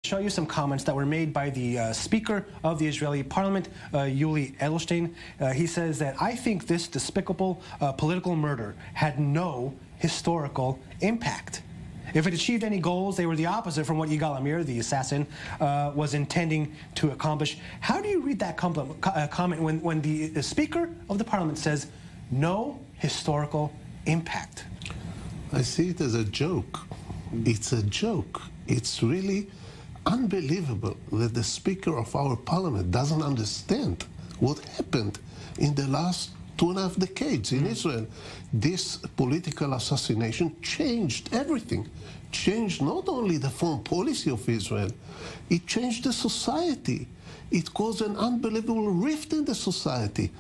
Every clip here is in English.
Show you some comments that were made by the Speaker of the Israeli Parliament, Yuli Edelstein. He says that I think this despicable political murder had no historical impact. If it achieved any goals, they were the opposite from what Yigal Amir, the assassin, was intending to accomplish. How do you read that comment when the Speaker of the Parliament says no historical impact? I see it as a joke. It's a joke. It's really unbelievable that the Speaker of our Parliament doesn't understand what happened in the last 2.5 decades in Israel. This political assassination changed everything. Changed not only the foreign policy of Israel, it changed the society. It caused an unbelievable rift in the society.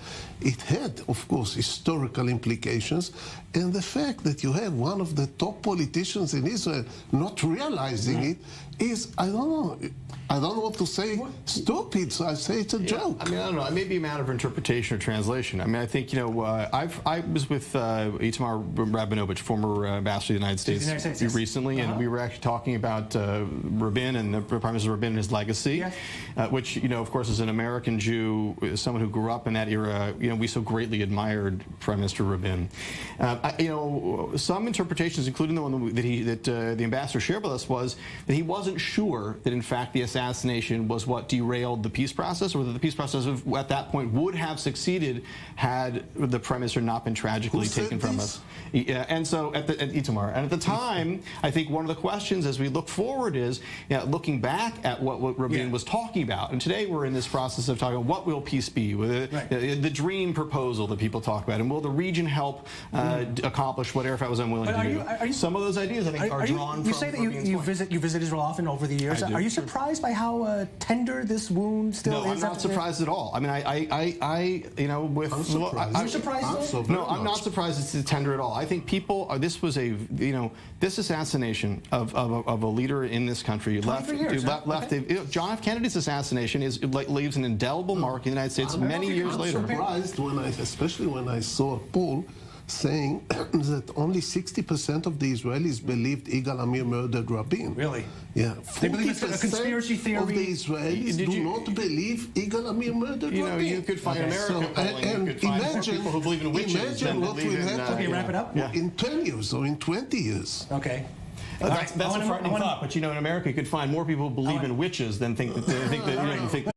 It had, of course, historical implications, and the fact that you have one of the top politicians in Israel not realizing it is, I don't know what to say, stupid, so I say it's a joke. I mean, I don't know, it may be a matter of interpretation or translation. I mean, I think, I was with Itamar Rabinovich, former ambassador to the United States, recently, and we were actually talking about Rabin and the Prime Minister Rabin and his legacy, which, of course, as an American Jew, someone who grew up in that era, we so greatly admired Prime Minister Rabin. Some interpretations, including the one that the ambassador shared with us, was that he wasn't sure that, in fact, the assassination was what derailed the peace process, or that the peace process at that point would have succeeded had the Prime Minister not been tragically taken from us. And so at Itamar, and at the time, I think one of the questions as we look forward is, looking back at what Rabin was talking about, and today we're in this process of talking about what will peace be, the dream proposal that people talk about, and will the region help accomplish what Arafat was unwilling to do? Some of those ideas, I think, are drawn from. You say that you visit Israel often over the years. Are you surprised by how tender this wound still is? No, I'm not surprised at all. I mean, I'm surprised. No, I'm not surprised it's tender at all. I think people. This was this assassination of a leader in this country left. John F. Kennedy's assassination leaves an indelible mark in the United States many years later. I'm surprised especially when I saw a poll saying that only 60% of the Israelis believed Yigal Amir murdered Rabin. Really? Yeah. They believe it's a conspiracy theory. Of the Israelis do not believe Yigal Amir murdered Rabin. You could find American polling. And you could find more people who believe in witches than believe in. Okay, wrap it up. In 10 years or in 20 years. Okay. That's a frightening thought, but in America you could find more people who believe in witches than think that